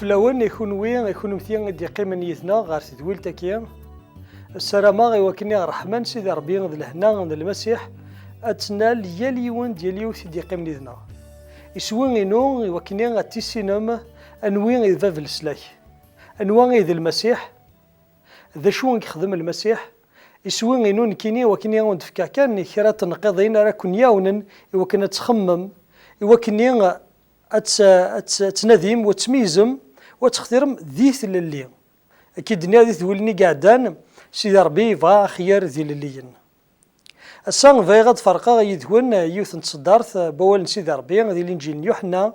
فلاون يكون مثيان دي قيمة نيتنا غار تدويل تاكيا السلامة غيوكني رحمن سيدي ربي ذي الهنا ذي المسيح أتنال يليون ديال يوث دي قيمة نيتنا يسوين إنو يوكني غتيسينم أنوين إذا في السلاك أنوين إذا المسيح ذا شو يخدم المسيح يسوين إنو نكيني وكني غندفكا كان كرا تنقضين راه كون ياونن يوكنا تخمم يوكني تناديم وتميزم وتخترم ذيث للي أكيد نادي تولني قاعدان سيدي ربي فا خيار ذي لليين السان فاي غاد فرقا يدهون يوث نتصدارت بوال سيدي ربي ذي الانجيل يوحنا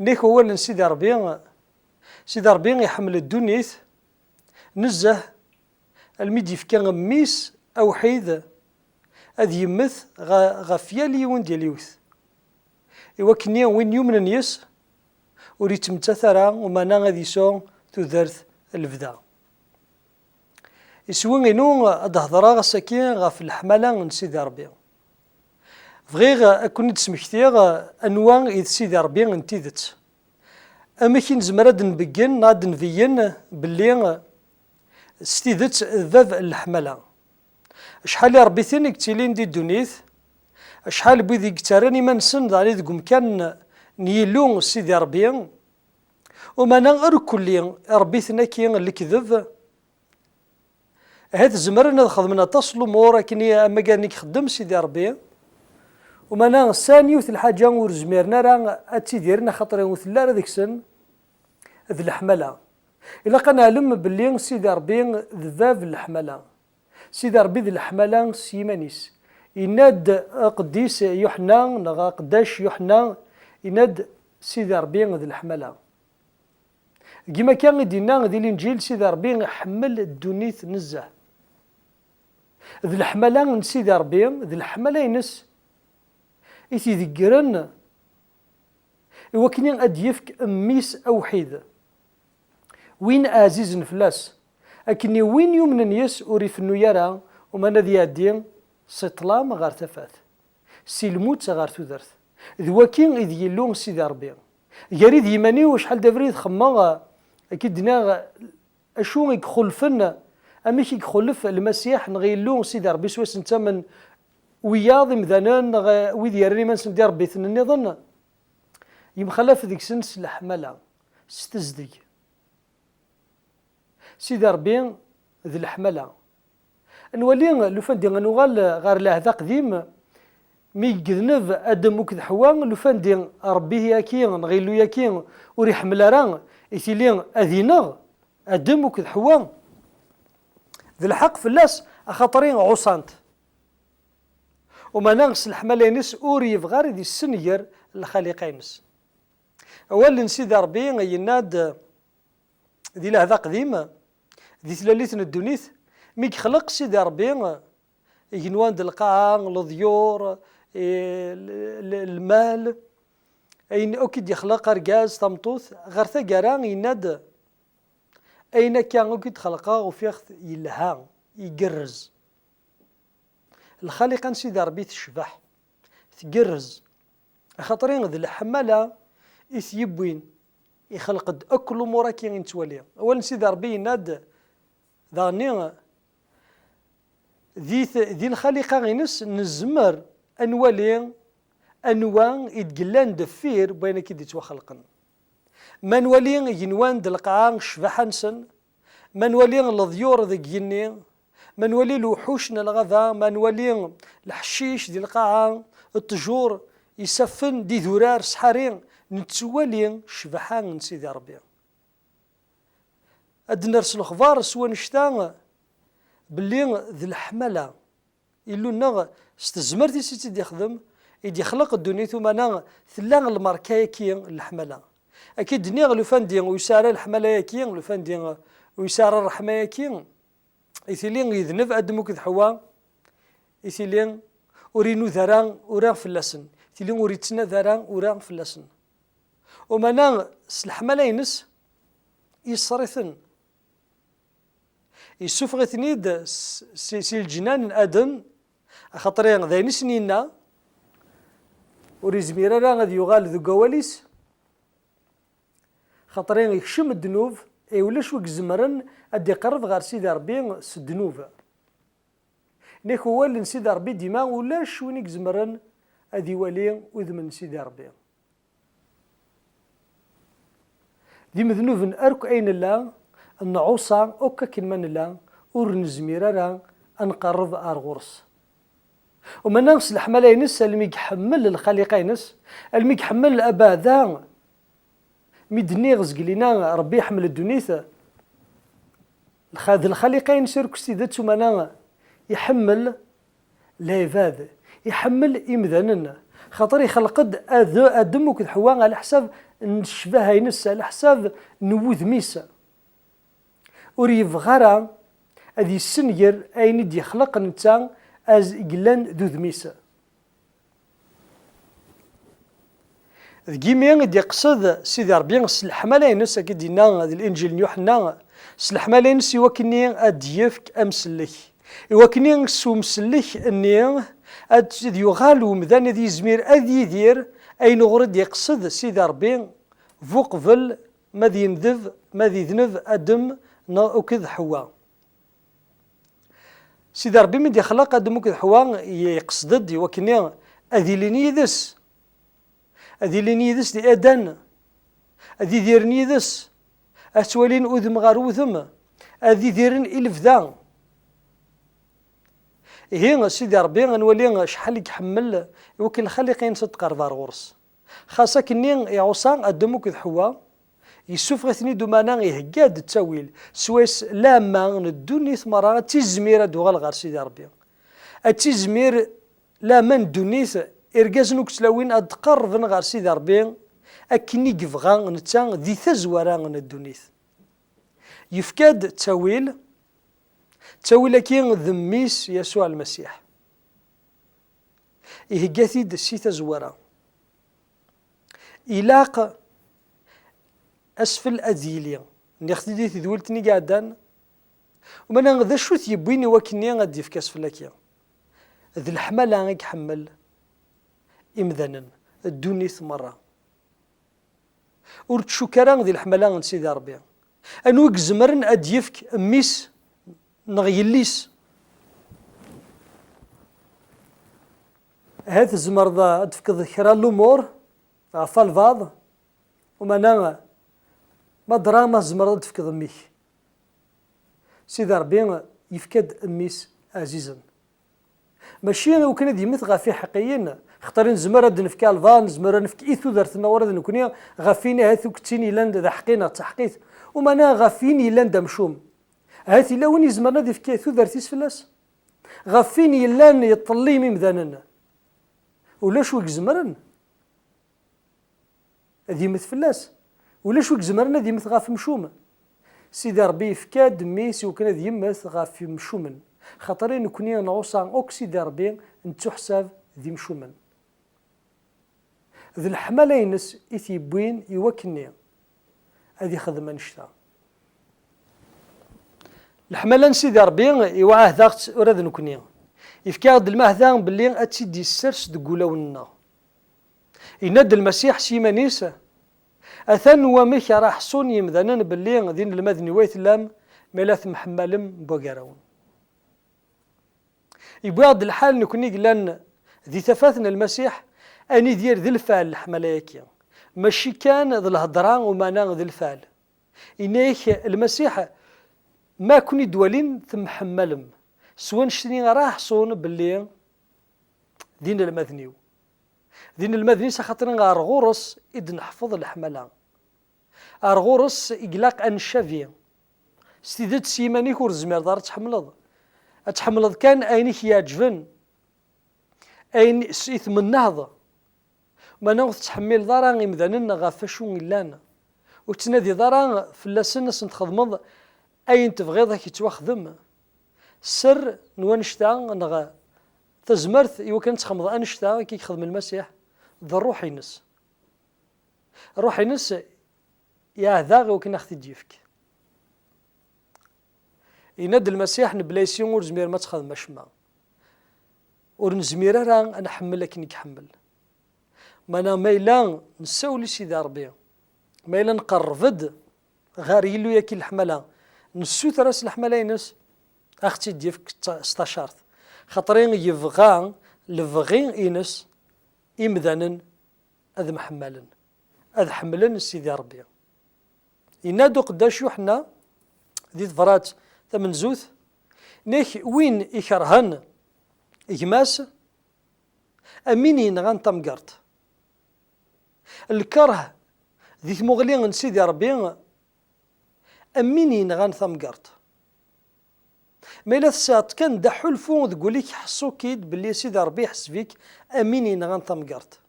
نيك هو سيدي ربي يحمل الدنيث نزه الميديف كان ميس او حيد اذ يمث غفيالي وين ديال يوث إوكني وين يومن نيس وريت متثرا ومانا غادي سون تذرث الفدا يسوين إنو أدهضرا غساكين غاف الحملة من سيدي ربي فغيغ أكون تسمكتيغ أنواع إذ سيدي ربي نتيذت أما كي نزمراد نبقين ناد نفيين باللي ستيذت ذاذ الحملة شحال ربي ثاني كتيلين دي الدنيث شحال بيدي كتاراني ما نسن على ذوك مكان نيلو سيدي ربي وما نغير كلي ربي ثناكي الكذب هاد زمرنا خدمنا تصلوا مورا كني اما كانك خدم سيدي ربي وما نا ثاني وث الحاجه ورزميرنا راه اتيديرنا خاطر وثلا راه ديك السن ذ الحمله الا كنعلم باللي سيدي ربي ذباب الحمله سيدي ربي ذ الحمله سيمانيس يناد قديس يوحنا نغا قداش يوحنا يناد سيدي ربي ذ الحمله كيما كان يدينا ذي الانجيل سيدي ربي حمل الدنيث نزه ذي الحمله من سيدي ربي ذي الحمله ينس يتذكرن وكني اد يفك ميس او حيد وين عزيز نفلاس اكني وين يمن يس وريف يرى وما نذي يدين سطلام غار تفات سي الموت غار تدرث ذوكين اذ يلون سيدي ربي يريد يماني وشحال دافريد خما اكيد نا اشو يخلفنا اما كي يخلف المسيح نغيلو سيدي ربي سواس انت من وياضي مذانان ويد يرني ما نسن دير ربي ثنني ظن يمخلف ذيك سنس الحمله ستزدي سيدي ربي ذي الحمله نولي لو فان دي نوغال غير لهذا قديم مي يذنب ادم وكذ حواء لو فان دي ربي ياكي نغيلو ياكي وريحمل راه يثيلين اذينا ادم وكذ حواء ذي الحق فلاس خاطرين عصانت وما ناقص الحمله نس اوري غير دي السنير الخالقينس اول سيدي ربي يناد ذي لهذا قديم ذي ثلاليث الدنيث مي خلق سيدي ربي ينوان د القاع الضيور المال اين اكيد يخلق رجاز طمطوث غير ثقران يناد اين كان اكيد خلقه وفيخ يلها يقرز الخالق سيدي ربي تشبح تقرز خاطرين ذي الحمله يثيبوين يخلق اكل مورا كي نتولي اول سيدي ربي يناد ذاني ذي الخليقه غينس نزمر انوالي انواع يتقلان دفير بين كي يتوخلقن ما نولي ينوان د القاع شبح نسن ما نولي الضيور ذيك يني ما نولي الوحوشنا الغذاء ما نولي الحشيش ديال القاعه الطجور يسفن دي ذرار سحارين نتولي شبحان سيدي ربي ادنا رسل الخبار سوا نشتا باللي ذي الحمله يلو نغ استزمرتي سيدي يخدم يدي خلق الدنيا ثم انا ثلا الماركايكي الحمله اكيد نيغ لو فاندي ويسار الحمله ياكي لو فاندي ويسار الرحمه ياكي يثيلين يذنب ادم وكذ حوا يثيلين ورينو ذران وران فلاسن يثيلين وريتنا ذران وران فلاسن ومانا الحمله ينس يصرثن يسوفغتني سي الجنان ادم خاطرين ذاين سنينا وريزميرا راه غادي يغال ذو قواليس خاطرين يكشم الذنوب ولاش وك زمرن ادي يقرب غير سيدي ربي س الذنوب. نيك هو اللي سيدي ربي ديما ولاش وين يزمرن ادي ولي وذمن سيدي ربي. دي مذنوب ارك اين لا النعوصة اوكا كلمة لا ور نزمير راه انقرب ارغرس. وما ناقص الحمالة ينس اللي يحمل الخليقة ينس اللي يحمل الاباذا ميدني غزق لينا ربي يحمل الدنيث الخليقين سيرك سيدات ومانا يحمل العباد يحمل إمذاننا خاطر يخلق ادم وكذ حواء على حساب نشبه ينس على حساب نوذ ميسا وريف غرا هذه السنجر اين دي يخلق نتا از قلان ذو ميسا كيمي دي يقصد سيدي ربي الحمالة ينس اكيد دينا هذا الانجيل يوحنا الحمالة ينس يوكني اديفك امسلك يوكني سو مسلك اني اد يغال ومذان ذي زمير اذي يدير اين غرد يقصد سيدي ربي فوقفل ما ذي ينذف ما ذي ذنب ادم وكذ حواء. سيدي ربي من يخلق ادم وكذ حواء يقصد يوكني اذي ليني ذس هذه اللي نيدس دي ادن هذه دير نيدس اتوالين اذم غار وذم هذه ديرن الفذا هي سيدي ربي غنولي شحال يحمل يوكل الخليقين تقرب غرس خاصة كني يعوصا ادم وكذ حواء يسوفغتني دومانا يهكاد التاويل سويس لاما ندوني ثمرة تيزمير دوغال غار سيدي ربي التيزمير لا من دونيث إرجازن وكسلاوين أتقرب غير سيدي ربي أكني يبغى نتا ذي تزورا الدنيث يفكاد تاويل كي ذميس يسوع المسيح إهجاثيد سي تزورا إلاق أسفل أذيليا نختدي ذولتني قاعدان ومن ذا شو يبويني وكني غادي في أسفل كيا ذي الحملة غيك حمل إمذانا الدنيث مرة ورتشكرا ذي الحملة سيدي ربي أنو يزمرن أديفك ميس نغيليس هذا الزمر ذا أدفك كرا الأمور غفا الفاض ومانا ما دراما الزمر أدفك ضميك سيدي ربي يفكد ميس عزيزا ماشي لو كان ديمت غافي حقيقيين اختارين زمر نفكا الفان زمر نفك ايثو درتنا ورد نكوني غافيني هاثو كتيني لاند ذا حقينا تحقيت ومانا غافيني لاند مشوم هاثي لو وين زمرنا دي فكا ايثو درتيس فلاس غافيني لان يطلي ممذاننا ولا شو زمرن ديمت فلاس ولا شو زمرنا ديمت غاف مشوم سيدي ربي فكا دميسي وكان ديمت غاف مشومن خاطرين نكوني نعوصا اوكسيد ربي نتحسب ذي مشومن ذي الحمالة ينس يثيبوين يوكني هذه خدمة نشتا الحمالة سيدي ربي يوعاه ذاقت وراد نكوني يفكاد المهذا باللي اتسيدي السرس دقولونا يند المسيح سيمانيس اثن وميك راح صوني مذنن باللي ذين المذني ويثلام ملاث محملم بوغراون يبغض الحال نكوني قلنا ذي ثفاثنا المسيح اني دير ذي الفعل الحملايكيا ماشي كان ذي الهضران ومانا ذي الفعل إنيك المسيح ما كوني دوالين ثم حملم سوان شتني راح صون باللي دين المذنيو دين المذني سخاطرين غار غورس إذ نحفظ الحملة غورس إقلاق أنشافي ستيدت سيماني كور زمير دار تحملض كان أينيك يعجبن أين إثم النهضة ما نغث تحمل ضرا إمذاننا غافشون إلانا وتنادي ضرا فلاسن سنتخدمض أين تبغيضك يتوخدم سر نوانشتا نغا تزمرت يوكن تخمض أنشتا كي يخدم المسيح ذا الروح ينس الروح ينس يا ذاغ وكن أخذ جيفك يناد المسيح نبلايسيون ورزمير ما تخدم مشما ورنزمير راه أنا حملك إنك حمل ما أنا ميلان نسولي سيدي ربي ما إلا نقرفد غير يلو ياكي الحملة نسوت راس الحملة ينس أختي ديفك استشارت خاطرين يبغى لبغي إنس إمذانا أذ محملا أذ حملا سيدي ربي ينادو قداش يوحنا ذي ظفرات ثمن زوث نيك وين يكرهن إجماس أمين ينغان تمقرت الكره ذي ثمغلين سيدي ربي أمين ينغان تمقرت ما إلا تساعد كان دا حلفو تقوليك حسو كيد باللي سيدي ربي يحس فيك أمين ينغان تمقرت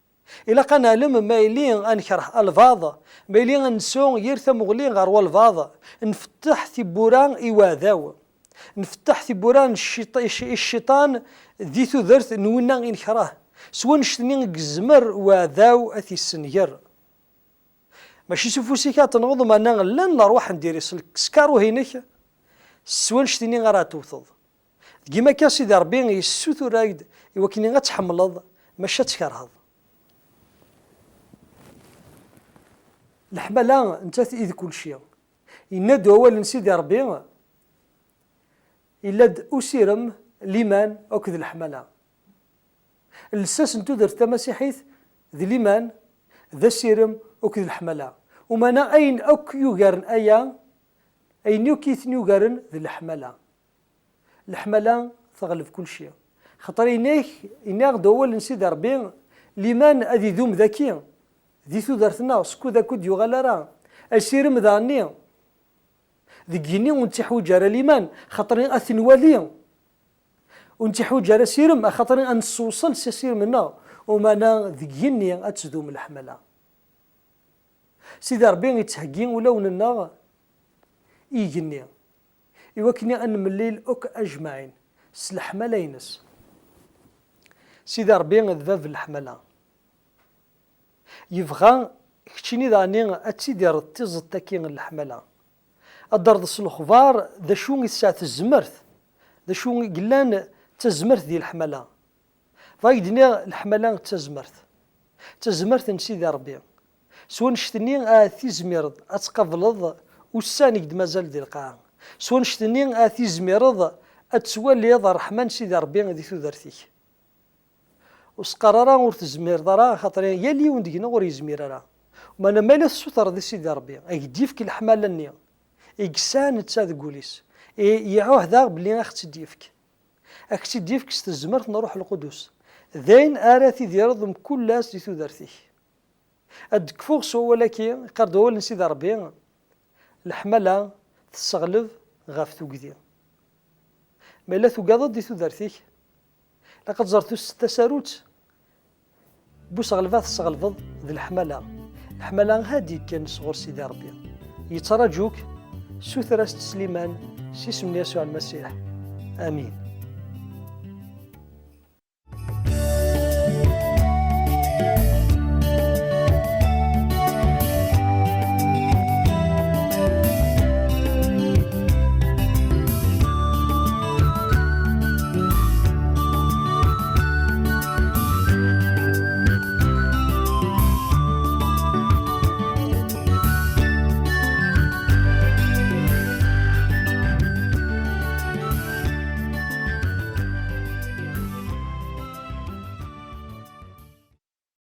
إلا قنا لم ما يلين أنكره الفاظ ما يلين نسون يرثى مغلين غير والفاظ نفتح ثبوران إيواذاو نفتح ثبوران الشيطان ذي ثذرت نونا إنكراه سوا نشتنين قزمر وذاو أثي السنير ماشي سفوسيكات نغض ما لن نروح نديري سكارو هينك سوا نشتنين غير توثض كيما كان سيدي ربي يسوثو رايد يوكيني غتحملض ماشي تكرهض الحملة انت إذ كل شيء ينادو أول سيدي ربي إلا أسيرم ليمان أكذ الحملة الساس نتو درت مسيحيث ذي ليمان ذا سيرم أكذ الحملة ومانا أين أك يوغارن أين يوكيث يوغارن ذي الحملة الحملة تغلب كل شيء خاطر إناغ أول سيدي ربي ليمان أذي ذوم ذكي ذي ثودرتنا سكو ذاكو ديوغالا راه السيرم ذاني ذكيني ونتحو جارا ليمان خاطرين أثنوالي ونتحو جارا سيرم خاطرين أنصوصل سير منا ومانا ذكيني أتزدوم الحملة سيدي ربي يتهجين ولو ننا إيجني يوكني أن من الليل أك أجمعين سلحملة ينس سيدي ربي ذباب الحملة يبغى كتشيني داني أتسيدير تيز التاكين الحملة الدرد الخبار ذا شو يساعة الزمرث ذا شو قلان تزمرث ديال الحملة فايدني الحملة تزمرث نسيدي ربي سوا نشتني تيزميرض أتقبلض والساني قد مازال ديال القاع سوا نشتني تيزميرض أتسوالي الرحمن سيدي ربي غادي ثودرتيك وسقرارا ور تزمير ضرا خاطر يا اليوم دينا ور يزمير راه ما انا مالا السطر دي سيدي ربي يديفك الحماله النية يكسان تساد كوليس يعوه ذا بلي اختي ديفك اختي ديفك استزمرت نروح القدس ذين اراتي ديال كل ناس دي ثودرتيك ادك فوق ولكن قردوا لسيدي ربي الحماله تستغلب غاف ثوكدي مالا ثوكاض دي ثودرتيك لقد زرت التساروت بوس غلفات الصغلفض ذي الحملة هادي كان صغور سيدي ربي يتراجوك سوثرة سليمان سيسم يسوع المسيح آمين.